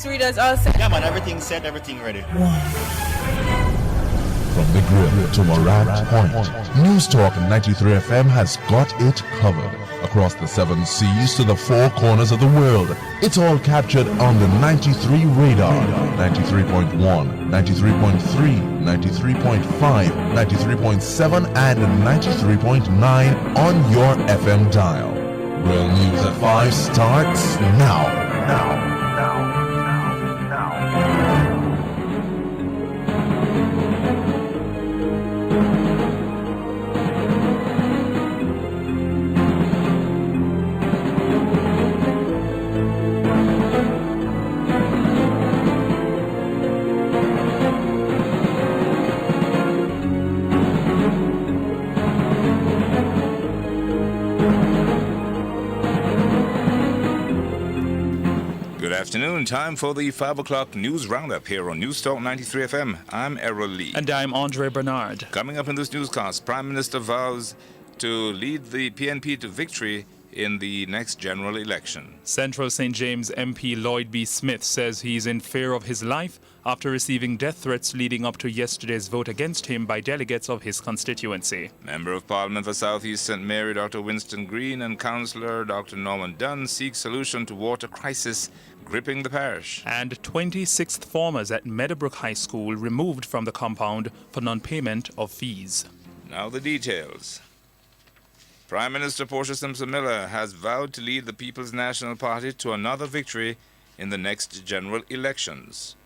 Readers all set. Yeah, man, everything set, everything ready. From the grill to Morant Point, News Talk 93 FM has got it covered. Across the 7 seas to the 4 corners of the world, it's all captured on the 93 radar. 93.1, 93.3, 93.5, 93.7 and 93.9 on your FM dial. Real News at 5 starts now. Afternoon, time for the 5 o'clock news roundup here on News Talk 93 FM. I'm Errol Lee. And I'm Andre Bernard. Coming up in this newscast, Prime Minister vows to lead the PNP to victory in the next general election. Central St. James MP Lloyd B. Smith says he's in fear of his life after receiving death threats leading up to yesterday's vote against him by delegates of his constituency. Member of Parliament for South East St. Mary Dr. Winston Green and Councillor Dr. Norman Dunn seek solution to water crisis gripping the parish. And 26th formers at Meadowbrook High School removed from the compound for non-payment of fees. Now the details. Prime Minister Portia Simpson-Miller has vowed to lead the People's National Party to another victory in the next general elections.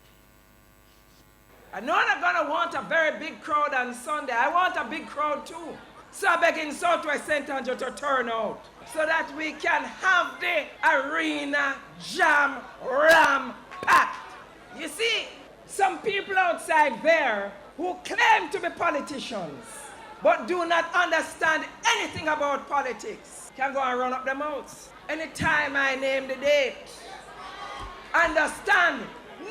I know I'm going to want a very big crowd on Sunday. I want a big crowd too. So I'm begging Southwest St. Andrew to turn out so that we can have the arena jam ram packed. You see, some people outside there who claim to be politicians but do not understand anything about politics can go and run up their mouths. Anytime I name the date, understand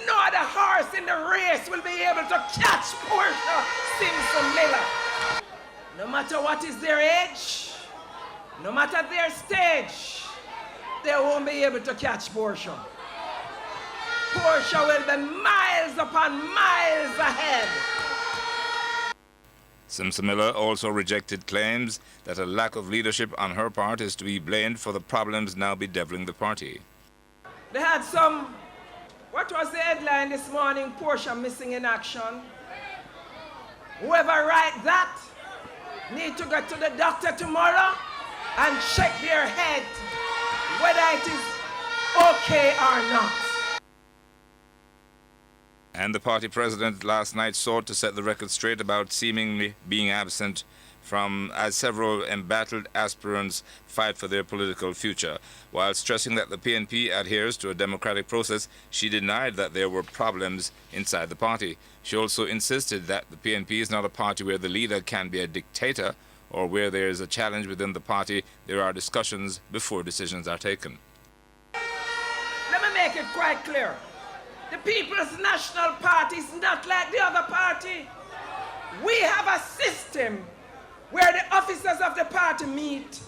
no other horse in the race will be able to catch Portia Simpson-Miller. No matter what is their age, no matter their stage, they won't be able to catch Portia. Portia will be miles upon miles ahead. Simpson-Miller also rejected claims that a lack of leadership on her part is to be blamed for the problems now bedeviling the party. They had some, what was the headline this morning? Portia missing in action. Whoever write that need to go to the doctor tomorrow and check their head whether it is okay or not. And the party president last night sought to set the record straight about seemingly being absent from as several embattled aspirants fight for their political future. While stressing that the PNP adheres to a democratic process, she denied that there were problems inside the party. She also insisted that the PNP is not a party where the leader can be a dictator or where there is a challenge within the party. There are discussions before decisions are taken. Let me make it quite clear. The People's National Party is not like the other party. We have a system where the officers of the party meet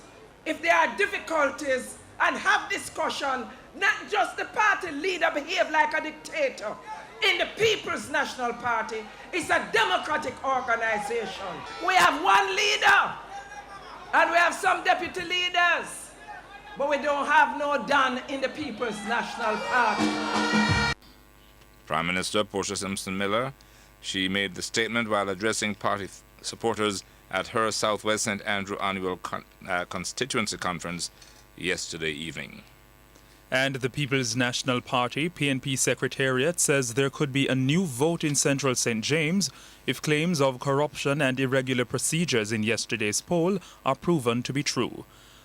if there are difficulties and have discussion, not just the party leader behave like a dictator. In the People's National Party, it's a democratic organization. We have one leader and we have some deputy leaders, but we don't have no Don in the People's National Party. Prime Minister Portia Simpson-Miller, she made the statement while addressing party supporters at her Southwest St. Andrew annual constituency conference yesterday evening. And the People's National Party, PNP Secretariat, says there could be a new vote in Central St. James if claims of corruption and irregular procedures in yesterday's poll are proven to be true.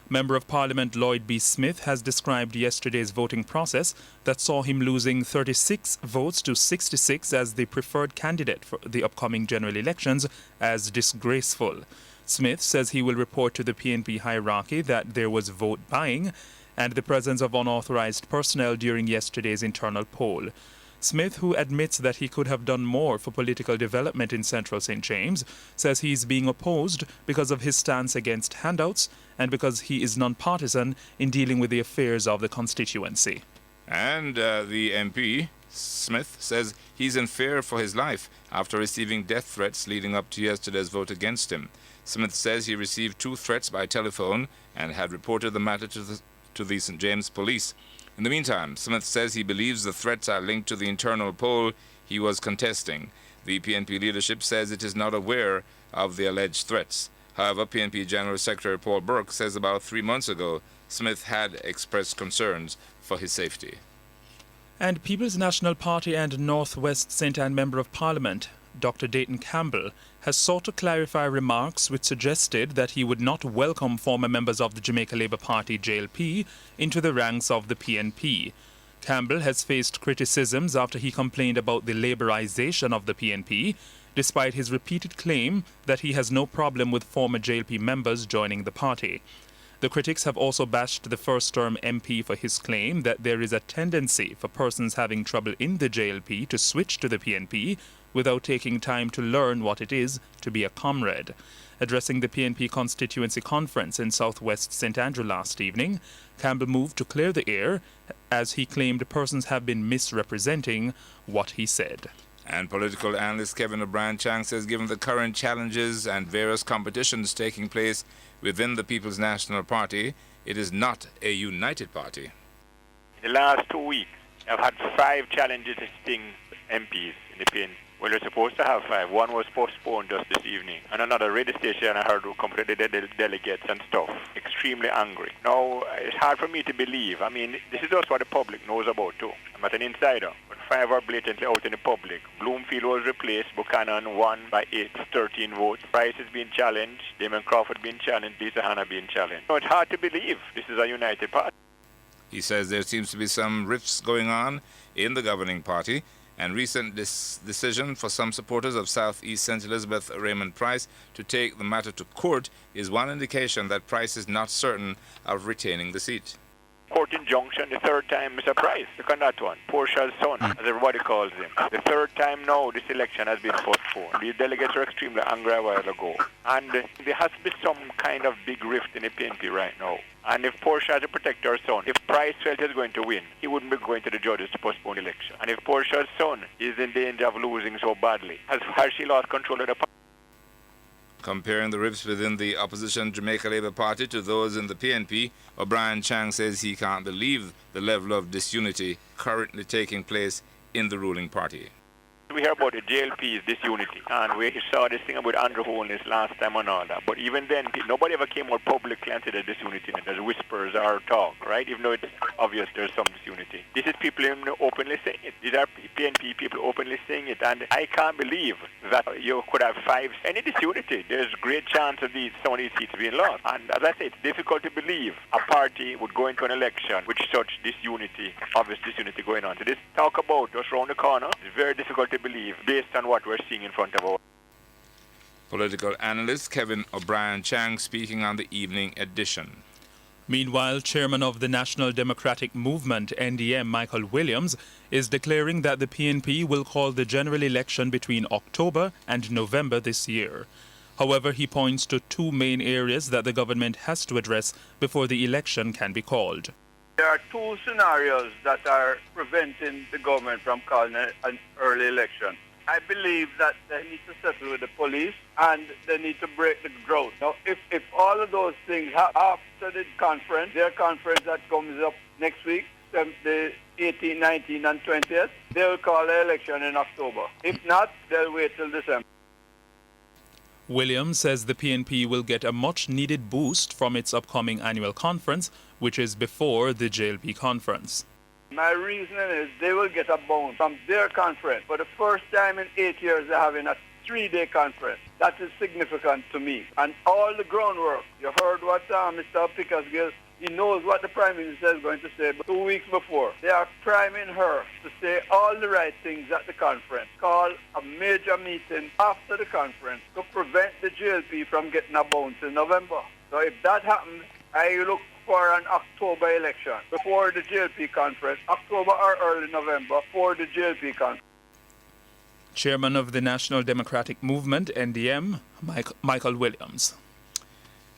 Member of Parliament Lloyd B. Smith has described yesterday's voting process that saw him losing 36 votes to 66 as the preferred candidate for the upcoming general elections as disgraceful. Smith says he will report to the PNP hierarchy that there was vote buying and the presence of unauthorized personnel during yesterday's internal poll. Smith, who admits that he could have done more for political development in Central St. James, says he's being opposed because of his stance against handouts and because he is non-partisan in dealing with the affairs of the constituency. And the MP Smith says he's in fear for his life after receiving death threats leading up to yesterday's vote against him. Smith says he received 2 threats by telephone and had reported the matter to the St. James police. In the meantime, Smith says he believes the threats are linked to the internal poll he was contesting. The PNP leadership says it is not aware of the alleged threats. However, PNP General Secretary Paul Burke says about 3 months ago, Smith had expressed concerns for his safety. And People's National Party and North West St. Anne Member of Parliament, Dr. Dayton Campbell, has sought to clarify remarks which suggested that he would not welcome former members of the Jamaica Labour Party JLP into the ranks of the PNP. Campbell has faced criticisms after he complained about the Labourisation of the PNP, despite his repeated claim that he has no problem with former JLP members joining the party. The critics have also bashed the first-term MP for his claim that there is a tendency for persons having trouble in the JLP to switch to the PNP without taking time to learn what it is to be a comrade. Addressing the PNP constituency conference in southwest St. Andrew last evening, Campbell moved to clear the air as he claimed persons have been misrepresenting what he said. And political analyst Kevin O'Brien-Chang says given the current challenges and various competitions taking place within the People's National Party, it is not a united party. In the last 2 weeks, I've had 5 challenges to sting MPs in the PNP. Well, we're supposed to have 5. One was postponed just this evening. And another radio station I heard who accompanied the delegates and stuff. Extremely angry. Now, it's hard for me to believe. I mean, this is just what the public knows about too. I'm not an insider, but 5 are blatantly out in the public. Bloomfield was replaced. Buchanan won by 13 votes. Price is being challenged. Damon Crawford being challenged. Lisa Hanna being challenged. So it's hard to believe this is a united party. He says there seems to be some rifts going on in the governing party, and recent decision for some supporters of Southeast St. Elizabeth Raymond Price to take the matter to court is one indication that Price is not certain of retaining the seat. Court injunction, the 3rd time, Mr. Price. Look on that one. Portia's son, as everybody calls him. The 3rd time now this election has been postponed. The delegates are extremely angry a while ago. And there has to be some kind of big rift in the PNP right now. And if Portia has to protect her son, if Price felt he was going to win, he wouldn't be going to the judges to postpone the election. And if Portia's son is in danger of losing so badly, has she lost control of the party? Comparing the rifts within the opposition Jamaica Labour Party to those in the PNP, O'Brien-Chang says he can't believe the level of disunity currently taking place in the ruling party. We hear about the JLP's disunity, and we saw this thing about Andrew Holness last time and all that. But even then, nobody ever came out publicly and said there's disunity. There's whispers or talk, right? Even though it's obvious there's some disunity. This is people openly saying it. These are PNP people openly saying it, and I can't believe that you could have 5. Any disunity, there's great chance of some of these seats being lost. And as I say, it's difficult to believe a party would go into an election with such disunity, obvious disunity going on. So this talk about just around the corner is very difficult to believe based on what we're seeing in front of us. Political analyst Kevin O'Brien-Chang speaking on the evening edition. Meanwhile, chairman of the National Democratic Movement, NDM, Michael Williams, is declaring that the PNP will call the general election between October and November this year. However, he points to 2 main areas that the government has to address before the election can be called. There are 2 scenarios that are preventing the government from calling an early election. I believe that they need to settle with the police and they need to break the drought. Now, if all of those things happen after the conference, their conference that comes up next week, the 18th, 19th, and 20th, they will call the election in October. If not, they'll wait till December. Williams says the PNP will get a much-needed boost from its upcoming annual conference, which is before the JLP conference. My reasoning is they will get a bounce from their conference. For the first time in 8 years, they're having a 3-day conference. That is significant to me. And all the groundwork, you heard what Mr. Pickersgill, he knows what the Prime Minister is going to say. But 2 weeks before, they are priming her to say all the right things at the conference. Call a major meeting after the conference to prevent the JLP from getting a bounce in November. So if that happens, I look for an October election before the JLP conference, October or early November for the JLP conference. Chairman of the National Democratic Movement, NDM, Michael Williams.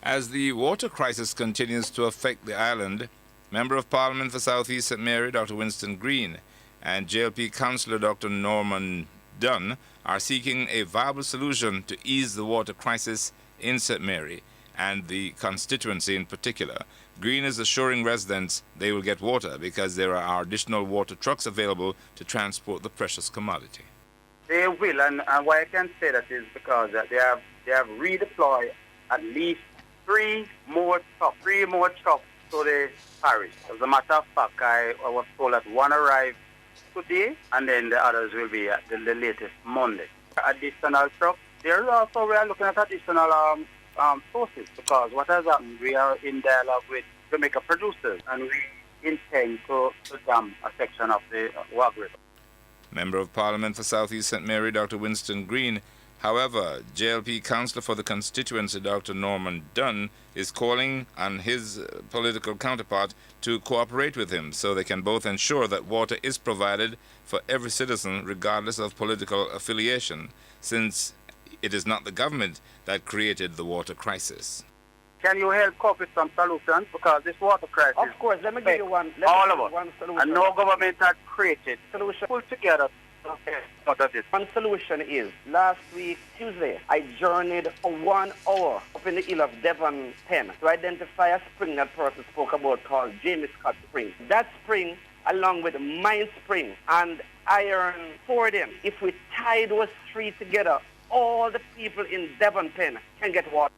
As the water crisis continues to affect the island, Member of Parliament for South East St. Mary, Dr. Winston Green, and JLP Councillor Dr. Norman Dunn are seeking a viable solution to ease the water crisis in St. Mary and the constituency in particular. Green is assuring residents they will get water because there are additional water trucks available to transport the precious commodity. They will, and why I can say that is because they have redeployed at least three more trucks to the parish. As a matter of fact, I was told that one arrived today, and then the others will be at the latest Monday. Additional trucks. We are looking at additional sources, because what has happened, we are in dialogue with Jamaica producers, and we intend to dam a section of the Wag River. Member of Parliament for South East St. Mary, Dr. Winston Green. However, JLP Councillor for the constituency, Dr. Norman Dunn, is calling on his political counterpart to cooperate with him so they can both ensure that water is provided for every citizen regardless of political affiliation, since it is not the government that created the water crisis. Can you help cope with some solutions? Because this water crisis... Of course, let me give you one. All of us. One solution. And no government has created. Solution. Pull together. One solution is, last week, Tuesday, I journeyed for 1 hour up in the hill of Devon Pen to identify a spring that person spoke about called James Scott Spring. That spring, along with Mine Spring and Iron Fording, if we tie those three together, all the people in Devon Pen can get water.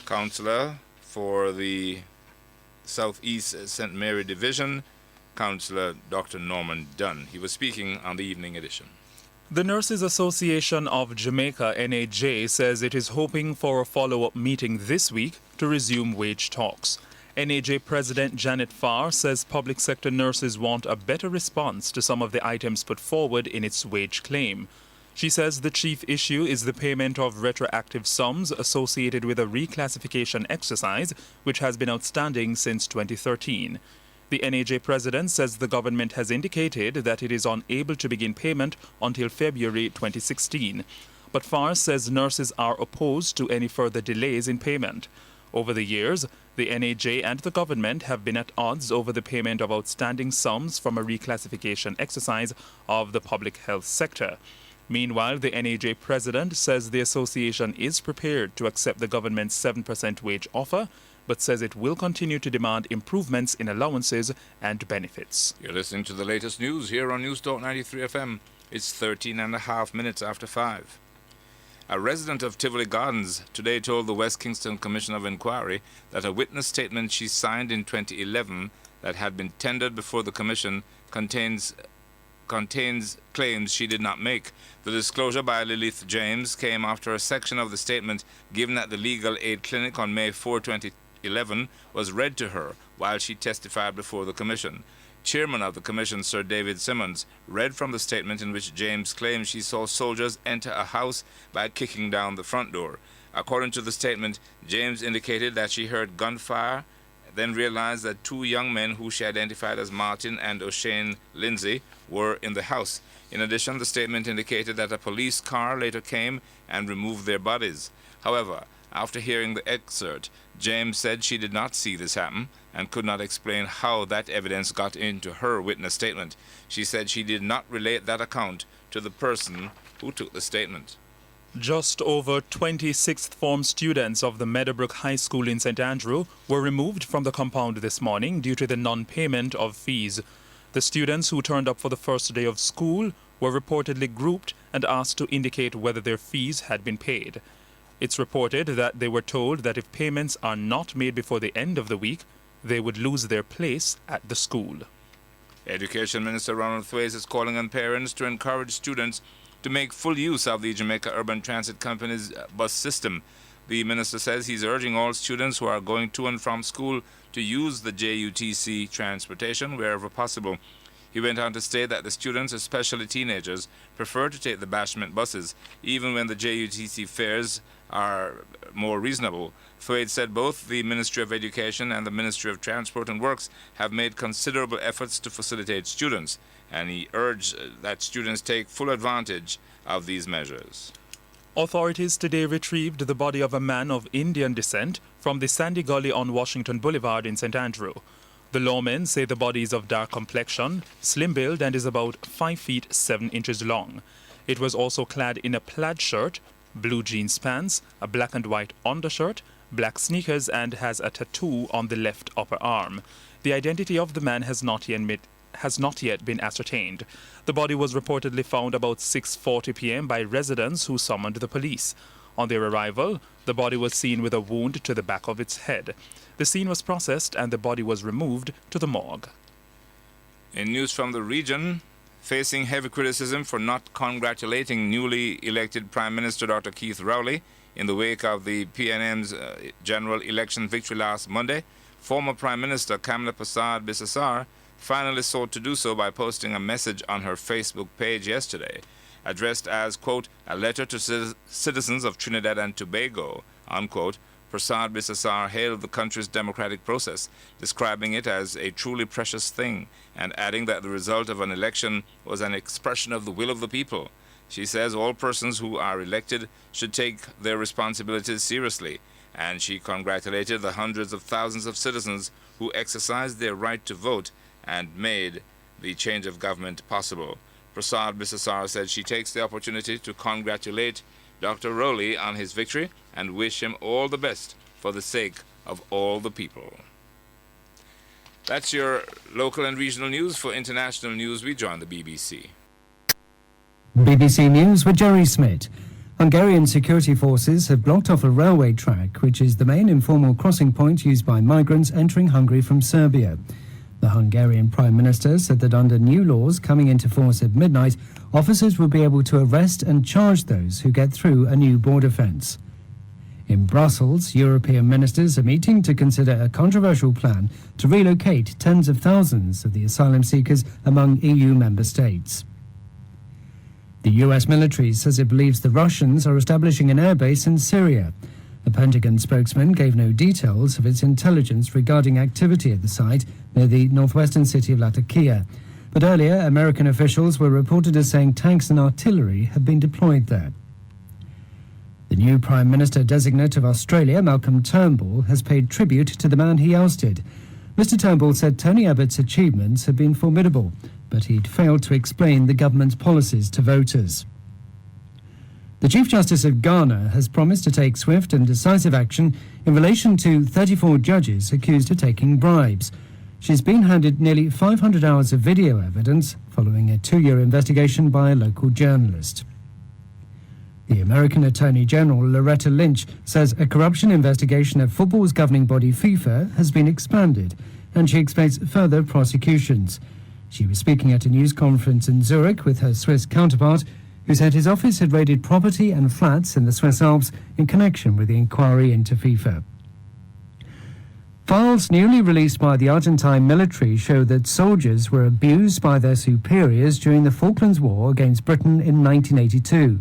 Councillor for the Southeast St. Mary Division, Councillor Dr. Norman Dunn. He was speaking on the evening edition. The Nurses Association of Jamaica, NAJ, says it is hoping for a follow-up meeting this week to resume wage talks. NAJ President Janet Farr says public sector nurses want a better response to some of the items put forward in its wage claim. She says the chief issue is the payment of retroactive sums associated with a reclassification exercise which has been outstanding since 2013. The NAJ president says the government has indicated that it is unable to begin payment until February 2016. But Farr says nurses are opposed to any further delays in payment. Over the years, the NAJ and the government have been at odds over the payment of outstanding sums from a reclassification exercise of the public health sector. Meanwhile, the NAJ president says the association is prepared to accept the government's 7% wage offer, but says it will continue to demand improvements in allowances and benefits. You're listening to the latest news here on Newstalk 93 FM. It's 13 and a half minutes after 5. A resident of Tivoli Gardens today told the West Kingston Commission of Inquiry that a witness statement she signed in 2011 that had been tendered before the commission contains claims she did not make. The disclosure by Lilith James came after a section of the statement given at the Legal Aid Clinic on May 4, 2011 was read to her while she testified before the commission. Chairman of the commission, Sir David Simmons, read from the statement in which James claimed she saw soldiers enter a house by kicking down the front door. According to the statement, James indicated that she heard gunfire, then realized that two young men who she identified as Martin and O'Shane Lindsay were in the house. In addition, the statement indicated that a police car later came and removed their bodies. However, after hearing the excerpt, James said she did not see this happen and could not explain how that evidence got into her witness statement. She said she did not relate that account to the person who took the statement. Just over 20 sixth form students of the Meadowbrook High School in St. Andrew were removed from the compound this morning due to the non-payment of fees. The students who turned up for the first day of school were reportedly grouped and asked to indicate whether their fees had been paid. It's reported that they were told that if payments are not made before the end of the week, they would lose their place at the school. Education Minister Ronald Thwaites is calling on parents to encourage students to make full use of the Jamaica Urban Transit Company's bus system. The minister says he's urging all students who are going to and from school to use the JUTC transportation wherever possible. He went on to state that the students, especially teenagers, prefer to take the bashment buses, even when the JUTC fares are more reasonable. Thwaites said both the Ministry of Education and the Ministry of Transport and Works have made considerable efforts to facilitate students, and he urged that students take full advantage of these measures. Authorities today retrieved the body of a man of Indian descent from the Sandy Gully on Washington Boulevard in St. Andrew. The lawmen say the body is of dark complexion, slim build, and is about 5 feet 7 inches long. It was also clad in a plaid shirt, blue jeans pants, a black and white undershirt, black sneakers, and has a tattoo on the left upper arm. The identity of the man has not yet been ascertained. The body was reportedly found about 6:40 p.m. by residents who summoned the police. On their arrival, the body was seen with a wound to the back of its head. The scene was processed and the body was removed to the morgue. In news from the region, facing heavy criticism for not congratulating newly elected Prime Minister Dr. Keith Rowley in the wake of the PNM's general election victory last Monday, former Prime Minister Kamla Persad-Bissessar finally sought to do so by posting a message on her Facebook page yesterday, addressed as, quote, a letter to citizens of Trinidad and Tobago, unquote. Persad-Bissessar hailed the country's democratic process, describing it as a truly precious thing, and adding that the result of an election was an expression of the will of the people. She says all persons who are elected should take their responsibilities seriously, and she congratulated the hundreds of thousands of citizens who exercised their right to vote and made the change of government possible. Persad-Bissessar said she takes the opportunity to congratulate Dr. Rowley on his victory and wish him all the best for the sake of all the people. That's your local and regional news. For international news, we join the BBC. BBC News with Jerry Smith. Hungarian security forces have blocked off a railway track, which is the main informal crossing point used by migrants entering Hungary from Serbia. The Hungarian Prime Minister said that under new laws coming into force at midnight, officers will be able to arrest and charge those who get through a new border fence. In Brussels, European ministers are meeting to consider a controversial plan to relocate tens of thousands of the asylum seekers among EU member states. The US military says it believes the Russians are establishing an airbase in Syria. The Pentagon spokesman gave no details of its intelligence regarding activity at the site near the northwestern city of Latakia. But earlier, American officials were reported as saying tanks and artillery had been deployed there. The new Prime Minister-designate of Australia, Malcolm Turnbull, has paid tribute to the man he ousted. Mr Turnbull said Tony Abbott's achievements had been formidable, but he'd failed to explain the government's policies to voters. The Chief Justice of Ghana has promised to take swift and decisive action in relation to 34 judges accused of taking bribes. She's been handed nearly 500 hours of video evidence following a 2-year investigation by a local journalist. The American Attorney General Loretta Lynch says a corruption investigation of football's governing body FIFA has been expanded, and she expects further prosecutions. She was speaking at a news conference in Zurich with her Swiss counterpart, who said his office had raided property and flats in the Swiss Alps in connection with the inquiry into FIFA. Files newly released by the Argentine military show that soldiers were abused by their superiors during the Falklands War against Britain in 1982.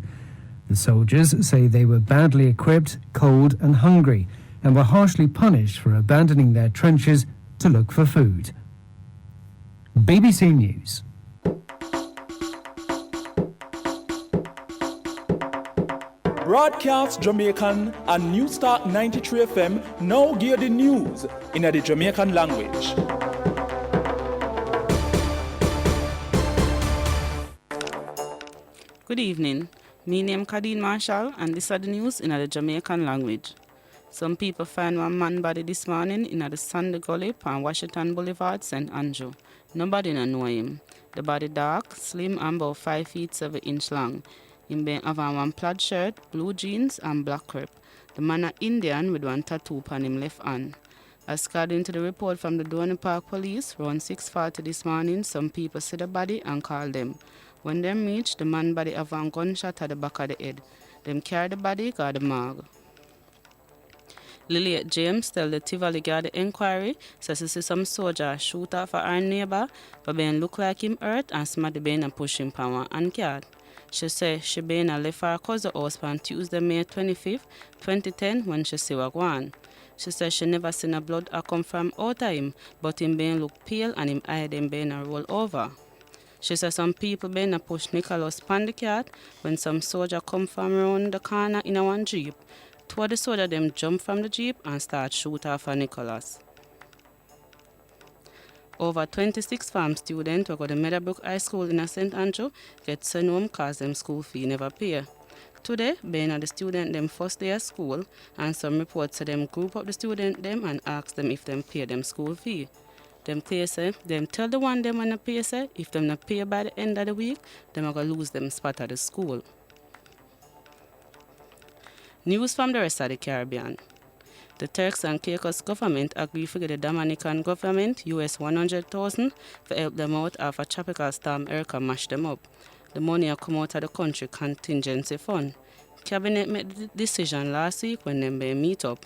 The soldiers say they were badly equipped, cold and hungry, and were harshly punished for abandoning their trenches to look for food. BBC News. Broadcast Jamaican and Newstalk 93 FM now gear the news in the Jamaican language. Good evening. My name is Kadeen Marshall and this are the news in the Jamaican language. Some people find one man body this morning in the Sandy Gully on Washington Boulevard, St. Andrew. Nobody know him. The body dark, slim and about 5 feet 7 inches long. Him have one plaid shirt, blue jeans and black crepe. The man is Indian with one tattoo on him left hand. As according to the report from the Dorney Park Police, around 6:40 this morning, some people see the body and call them. When them reach, the man body have one gunshot at the back of the head. Them carry the body to the morgue. Lilliet James tell the Tivoli Guard inquiry says she see some soldier shoot off at her neighbor, but Ben look like him hurt and somebody been a push him power and card. She said she been a left her cousin house on Tuesday, May 25th, 2010 when she see what going. She said she never seen a blood come from out of him, but him been look pale and him eye them been a roll over. She said some people been a push Nicholas pan the cat when some soldier come from around the corner in a one jeep. Two of the soldier them jump from the jeep and start shoot off at Nicholas. Over 26 farm students who go to Meadowbrook High School in St. Andrew get sent home cause them school fee never pay. Today, being at the student them first day of school, and some reports say them group up the student them and ask them if them pay them school fee. Them clear say, them tell the one them on the pay say, if them not pay by the end of the week, them are gonna lose them spot at the school. News from the rest of the Caribbean. The Turks and Caicos government agreed to get the Dominican government US $100,000 to help them out after tropical storm Erica mashed them up. The money will come out of the country contingency fund. Cabinet made the decision last week when them meet up.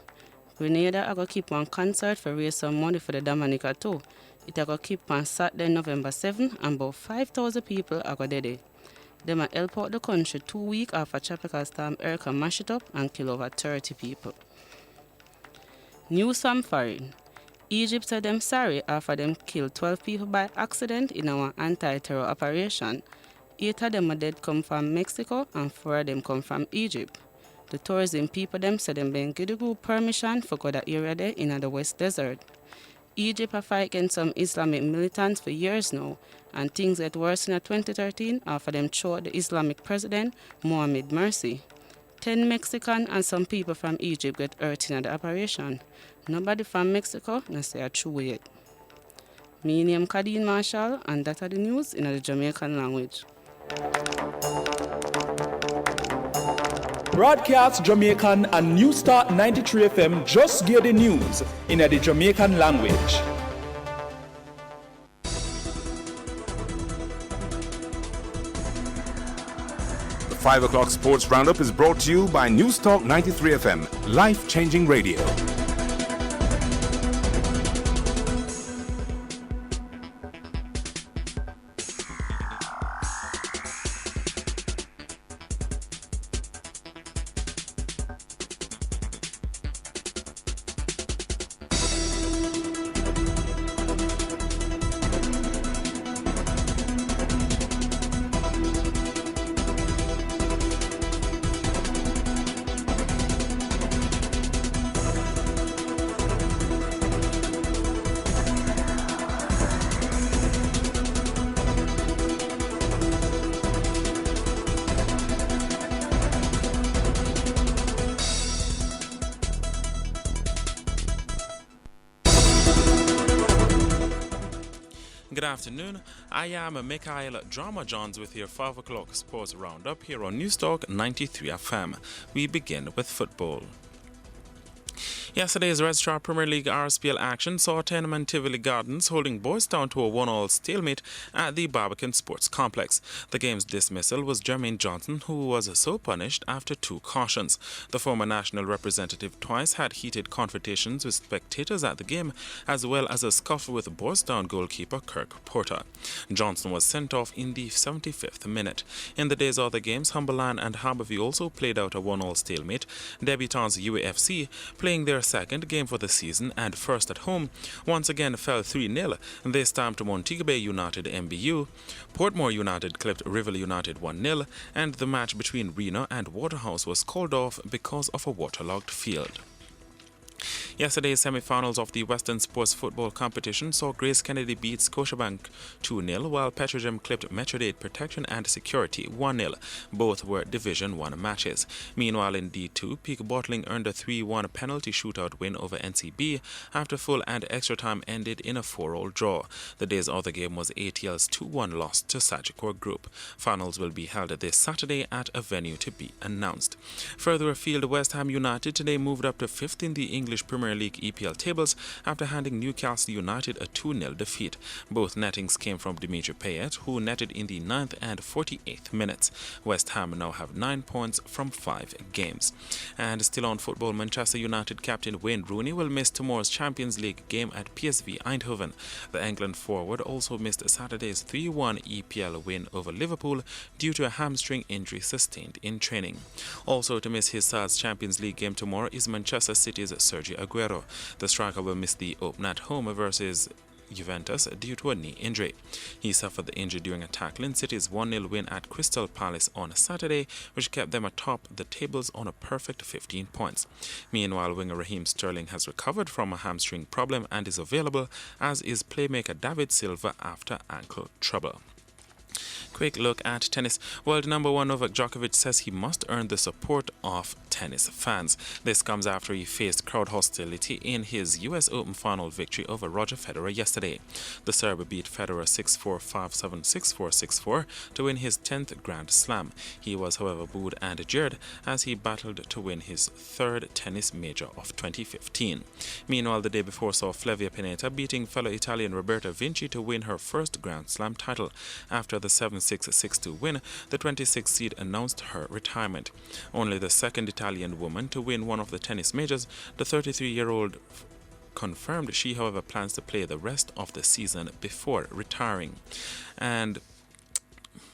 Grenada are going to keep on concert for raise some money for the Dominica too. It are going to keep on Saturday, November 7, and about 5,000 people are going to do it. They will help out the country 2 weeks after tropical storm Erica mashed it up and kill over 30 people. News from foreign. Egypt said them sorry after them killed 12 people by accident in our anti-terror operation. 8 of them are dead come from Mexico and 4 of them come from Egypt. The tourism people them said them been give the group permission for go that area there in the West Desert. Egypt have fight against some Islamic militants for years now, and things get worse in 2013 after them throw the Islamic president Mohamed Morsi. 10 Mexican and some people from Egypt get hurt in the operation. Nobody from Mexico no say a true yet. My name Kadeen Marshall, and that are the news in the Jamaican language. Broadcast Jamaican and New Start 93 FM just get the news in the Jamaican language. The 5 o'clock Sports Roundup is brought to you by Newstalk 93 FM, life-changing radio. Good afternoon. I am Michael Drama Johns with your 5 o'clock Sports Roundup here on Newstalk 93 FM. We begin with football. Yesterday's Registrar Premier League RSPL action saw Tenement Tivoli Gardens holding Boys Town to a 1-1 stalemate at the Barbican Sports Complex. The game's dismissal was Jermaine Johnson, who was so punished after 2 cautions. The former national representative twice had heated confrontations with spectators at the game, as well as a scuffle with Boys Town goalkeeper Kirk Porter. Johnson was sent off in the 75th minute. In the day's other games, Humberland and Harborview also played out a 1-1 stalemate. Debutants UAFC, playing their second game for the season and first at home, once again fell 3-0. They stamped Montego Bay United MBU. Portmore United clipped Rivoli United 1-0, and the match between Reno and Waterhouse was called off because of a waterlogged field. Yesterday's semi-finals of the Western Sports Football Competition saw Grace Kennedy beat Scotiabank 2-0, while Petrogem clipped Metrodate Protection and Security 1-0. Both were Division 1 matches. Meanwhile, in D2, Peak Bottling earned a 3-1 penalty shootout win over NCB after full and extra time ended in a 4-all draw. The day's other game was ATL's 2-1 loss to Sagicor Group. Finals will be held this Saturday at a venue to be announced. Further afield, West Ham United today moved up to 5th in the English Premier League EPL tables after handing Newcastle United a 2-0 defeat. Both nettings came from Dimitri Payet, who netted in the 9th and 48th minutes. West Ham now have 9 points from 5 games. And still on football, Manchester United captain Wayne Rooney will miss tomorrow's Champions League game at PSV Eindhoven. The England forward also missed Saturday's 3-1 EPL win over Liverpool due to a hamstring injury sustained in training. Also to miss his side's Champions League game tomorrow is Manchester City's Sergio Aguero. The striker will miss the opener at home versus Juventus due to a knee injury. He suffered the injury during a tackle in City's 1-0 win at Crystal Palace on Saturday, which kept them atop the tables on a perfect 15 points. Meanwhile, winger Raheem Sterling has recovered from a hamstring problem and is available, as is playmaker David Silva after ankle trouble. Quick look at tennis. World number one Novak Djokovic says he must earn the support of tennis fans. This comes after he faced crowd hostility in his US Open final victory over Roger Federer yesterday. The Serb beat Federer 6-4, 5-7, 6-4, 6-4 to win his 10th Grand Slam. He was, however, booed and jeered as he battled to win his third tennis major of 2015. Meanwhile, the day before saw Flavia Pennetta beating fellow Italian Roberta Vinci to win her first Grand Slam title. After the 7-6, 6-2 win, the 26th seed announced her retirement. Only the second Italian woman to win one of the tennis majors, the 33-year-old confirmed she, however, plans to play the rest of the season before retiring. And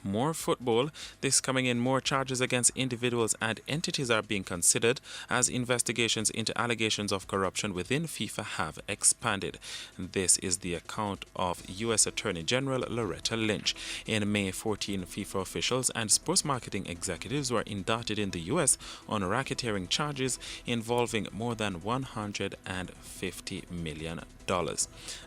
more football. This coming in, more charges against individuals and entities are being considered as investigations into allegations of corruption within FIFA have expanded. This is the account of U.S. Attorney General Loretta Lynch. In May, 14 FIFA officials and sports marketing executives were indicted in the U.S. on racketeering charges involving more than $150 million.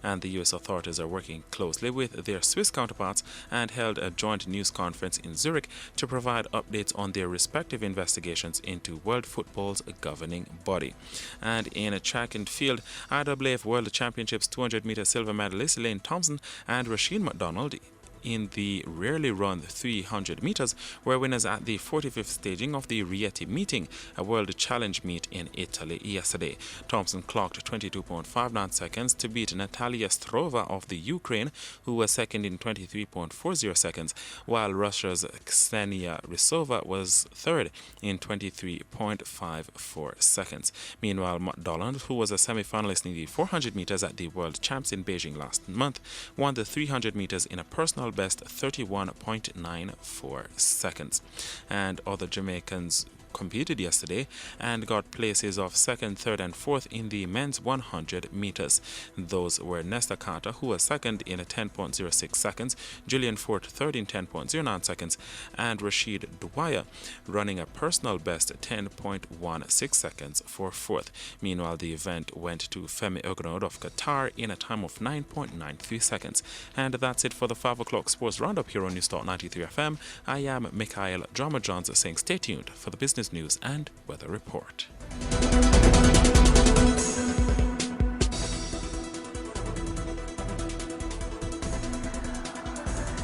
And the U.S. authorities are working closely with their Swiss counterparts and held a joint news conference in Zurich to provide updates on their respective investigations into World Football's governing body. And in a track and field, IAAF World Championships 200-meter silver medalist Elaine Thompson and Rasheen McDonald in the rarely run 300 meters were winners at the 45th staging of the Rieti meeting, a world challenge meet in Italy yesterday. Thompson clocked 22.59 seconds to beat Natalia Strova of the Ukraine, who was second in 23.40 seconds, while Russia's Ksenia Rysova was third in 23.54 seconds. Meanwhile, McDonald, who was a semi-finalist in the 400 meters at the World Champs in Beijing last month, won the 300 meters in a personal best 31.94 seconds. And other Jamaicans competed yesterday and got places of second, third and fourth in the men's 100 meters. Those were Nesta Carter, who was second in 10.06 seconds, Julian Fort third in 10.09 seconds, and Rashid Dwyer running a personal best 10.16 seconds for fourth. Meanwhile, the event went to Femi Ogonod of Qatar in a time of 9.93 seconds. And that's it for the 5 o'clock sports roundup here on Newstalk 93 FM. I am Mikhail Drama Johns saying stay tuned for the business news and weather report.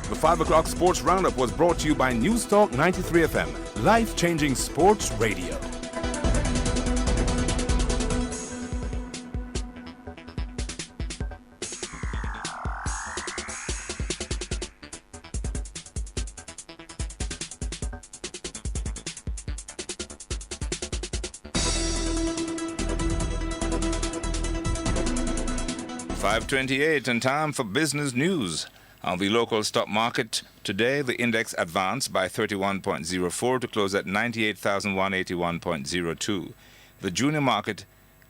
The 5 o'clock sports roundup was brought to you by Newstalk 93 FM, life-changing sports radio. .28 and time for business news. On the local stock market today, the index advanced by 31.04 to close at 98,181.02. The junior market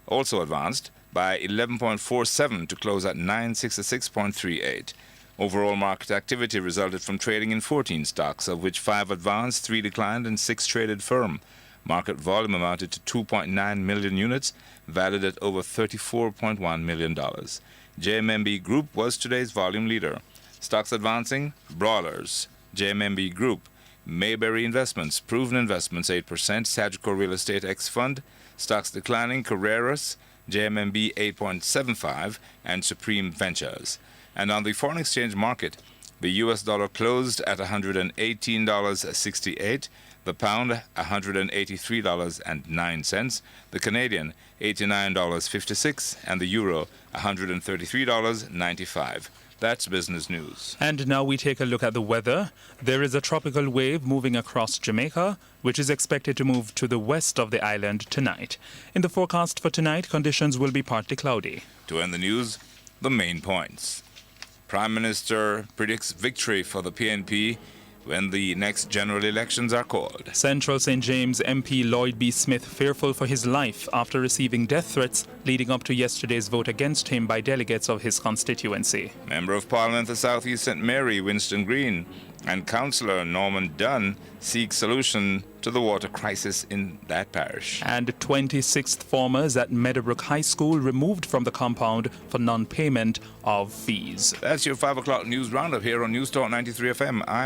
also advanced by 11.47 to close at 966.38. Overall market activity resulted from trading in 14 stocks, of which 5 advanced, 3 declined, and 6 traded firm. Market volume amounted to 2.9 million units, valued at over $34.1 million. JMMB Group was today's volume leader. Stocks advancing, Brawlers, JMMB Group, Mayberry Investments, Proven Investments 8%, Sagicor Real Estate X Fund. Stocks declining, Carreras, JMMB 8.75, and Supreme Ventures. And on the foreign exchange market, the US dollar closed at $118.68, the pound $183.09, the Canadian $89.56, and the euro $133.95. That's business news. And now we take a look at the weather. There is a tropical wave moving across Jamaica, which is expected to move to the west of the island tonight. In the forecast for tonight, conditions will be partly cloudy. To end the news, the main points. Prime Minister predicts victory for the PNP when the next general elections are called. Central St. James MP Lloyd B. Smith fearful for his life after receiving death threats leading up to yesterday's vote against him by delegates of his constituency. Member of Parliament for South East St. Mary, Winston Green, and Councillor Norman Dunn seek solution to the water crisis in that parish. And 26th formers at Meadowbrook High School removed from the compound for non-payment of fees. That's your 5 o'clock news roundup here on News Talk 93 FM. I'm